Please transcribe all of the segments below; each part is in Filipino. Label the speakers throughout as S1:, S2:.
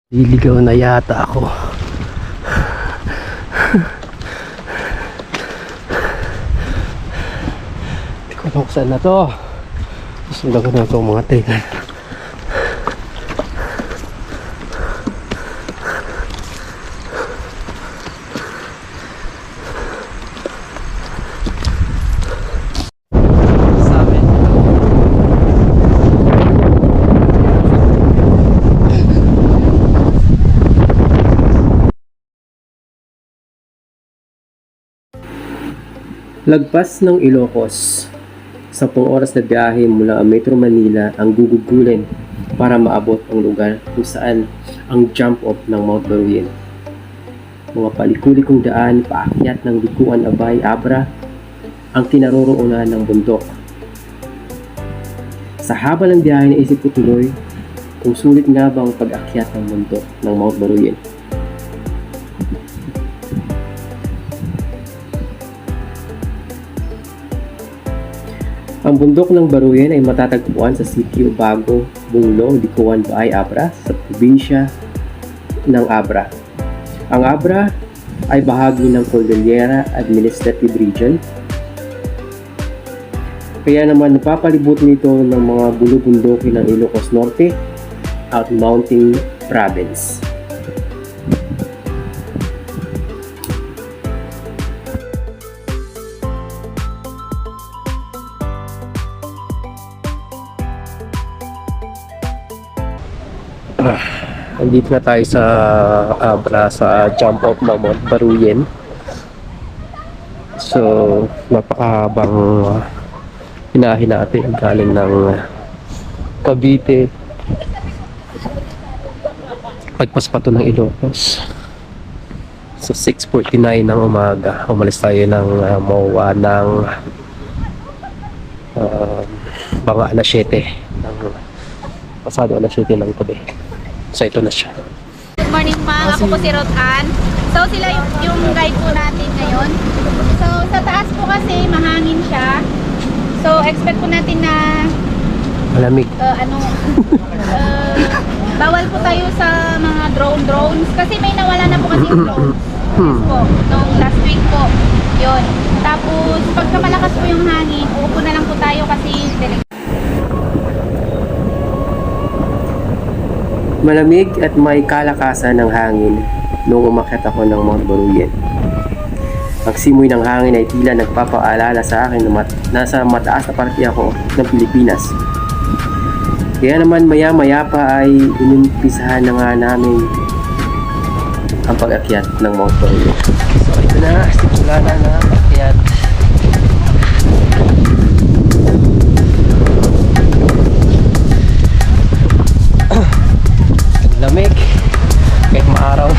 S1: Liligaw na yata ako. Hindi ko alam kung saan na to. Susundan ko na itong mga trainer. Lagpas ng Ilocos, 10 oras na biyahe mula Metro Manila ang gugugulin para maabot ang lugar kung saan ang jump off ng Mount Baruyin. Mga palikulikong daan paakyat ng Likuan Abay Abra ang kinaroroonan ng bundok. Sa haba ng biyahe naisip ko tuloy kung sulit nga bang pag-akyat ng bundok ng Mount Baruyin. Ang bundok ng Baruyin ay matatagpuan sa sitio Bago, Bunglo, Likuan Abay Abra sa probinsya ng Abra. Ang Abra ay bahagi ng Cordillera Administrative Region. Kaya naman napapalibot nito ng mga bulubundukin ng Ilocos Norte at Mountain Province. Nandito na tayo sa Abra sa jump off ng Mount Baruyin. So napakahabang hinahin natin galing ng Cavite pagpas pa to ng Ilocos. So 6:49 ng umaga umalis tayo ng MOA ng mga alas 7 ng pasado alas 7 ng gabi. So ito na siya.
S2: Good morning ma'am, ako po si Ruth Ann. So sila yung guide po natin ngayon. So sa taas po kasi mahangin siya. So expect po natin na
S1: Malamig.
S2: bawal po tayo sa mga drones kasi may nawala na po kasi yung drone. Yes po, nung last week po. Yun. Tapos pagka malakas po yung hangin, uupo na lang po tayo kasi
S1: Malamig at may kalakasan ng hangin noong umakyat ako ng Mount Baruyin. Ang simoy ng hangin ay tila nagpapaalala sa akin na nasa mataas na parte ako ng Pilipinas. Kaya naman maya-maya pa ay inimpisahan na nga namin ang pag-akyat ng Mount Baruyin. So ito na, simula na ang pag-akyat. Lamig kahit maaraw.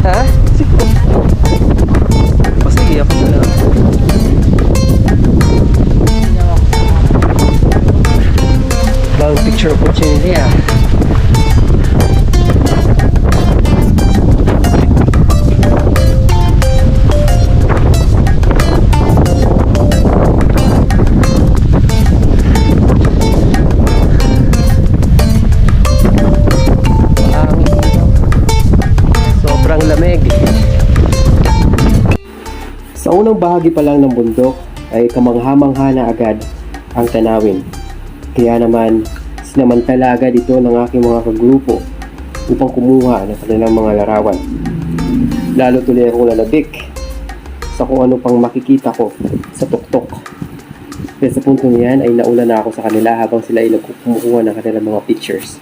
S1: Ha? Sige ako na lang. Bang picture opportunity ah. Sobrang lamig. Sa unang bahagi pa lang ng bundok ay kamangha-mangha na agad ang tanawin. Kaya naman, sinamantala agad ito ng aking mga kagrupo upang kumuha ng kanilang mga larawan. Lalo tuloy akong lalabik sa kung ano pang makikita ko sa tuktok. Kaya sa punto niyan ay naula na ako sa kanila habang sila ay nagkukumuha ng kanilang mga pictures.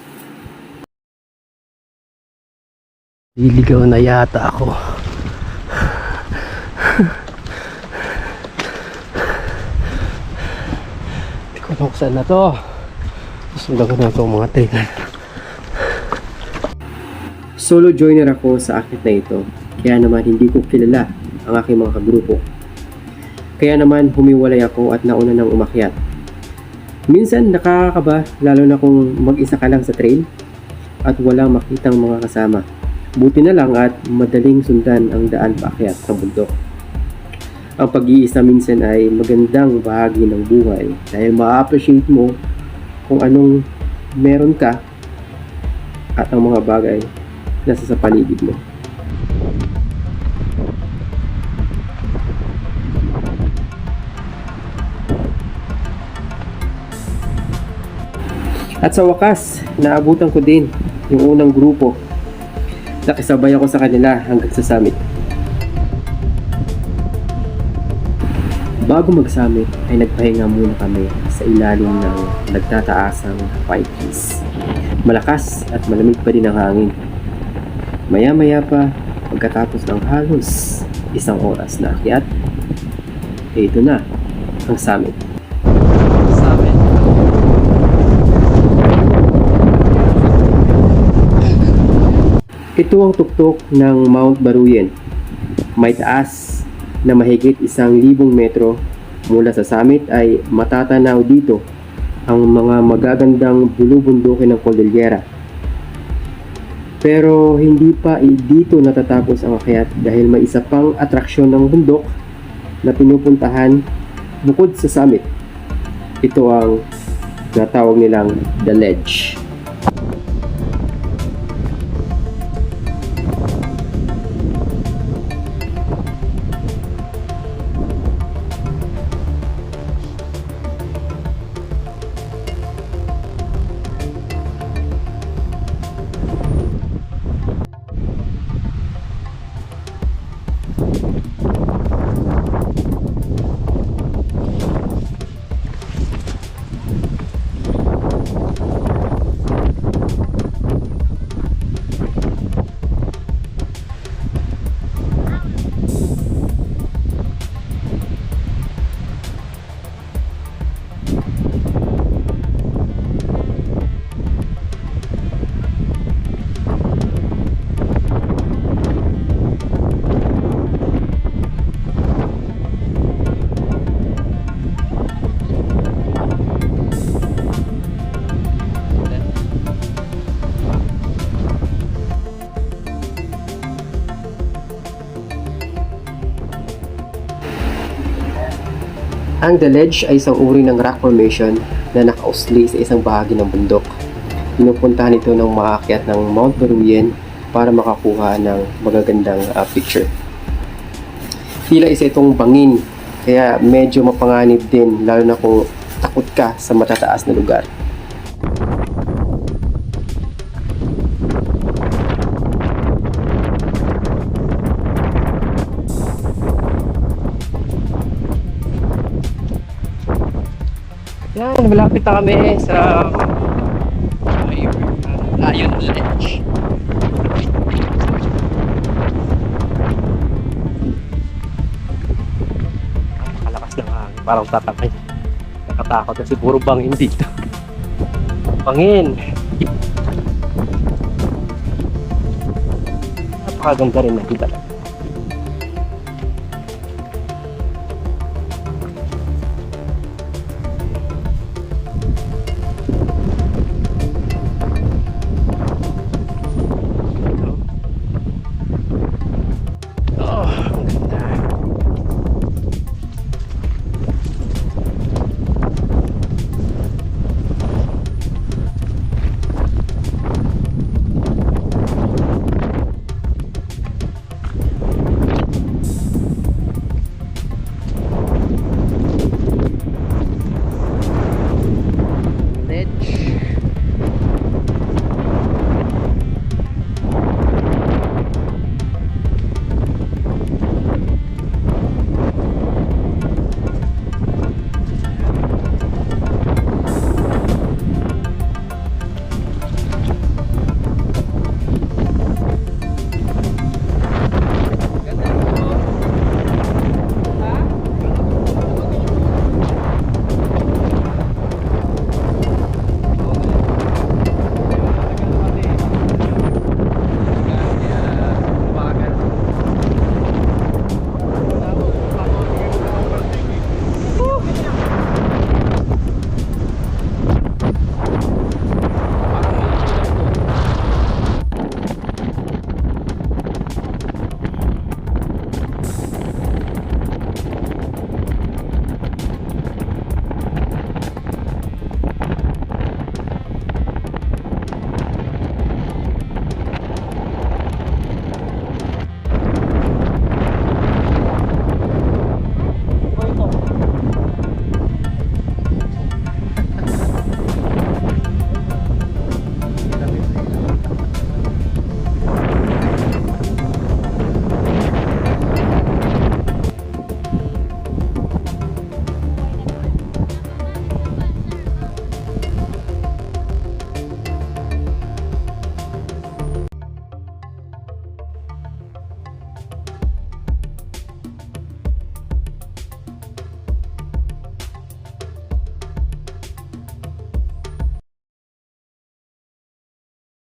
S1: Liligaw na yata ako. Hindi ko alam kung saan na to. Susundan ko na itong mga trainer. Solo joiner ako sa akit na ito. Kaya naman hindi ko kilala ang aking mga kagrupo. Kaya naman humiwalay ako at nauna nang umakyat. Minsan nakakakaba lalo na kung mag-isa ka lang sa trail at walang makitang mga kasama. Buti na lang at madaling sundan ang daan paakyat sa bundok. Ang pag-iisa minsan ay magandang bahagi ng buhay dahil ma-appreciate mo kung anong meron ka at ang mga bagay na sa paligid mo. At sa wakas, naabutan ko din yung unang grupo. Nakisabay ako sa kanila hanggang sa summit. Bago mag-summit ay nagpahinga muna kami sa ilalim ng nagtataasang pine trees. Malakas at malamig pa din ang hangin. Maya-maya pa, pagkatapos ng halos 1 oras na akyat, ito na ang summit. Ito ang tuktok ng Mount Baruyen. May taas na mahigit 1,000 metro. Mula sa summit ay matatanaw dito ang mga magagandang bulubundukin ng Cordillera. Pero hindi pa dito natatapos ang akyat dahil may isa pang atraksyon ng bundok na pinupuntahan bukod sa summit. Ito ang natawag nilang The Ledge. Ang The Ledge ay isang uri ng rock formation na nakausli sa isang bahagi ng bundok. Pinupuntahan ito ng maakyat ng Mount Baruyen para makakuha ng magagandang picture. Tila isa itong bangin, kaya medyo mapanganib din lalo na kung takot ka sa matataas na lugar. Yan, malapit na kami sa Lion Ledge. Napakalakas ng hangin, parang tatakay. Nakatakot kasi puro bangin dito. Bangin! Napakaganda rin ng kita.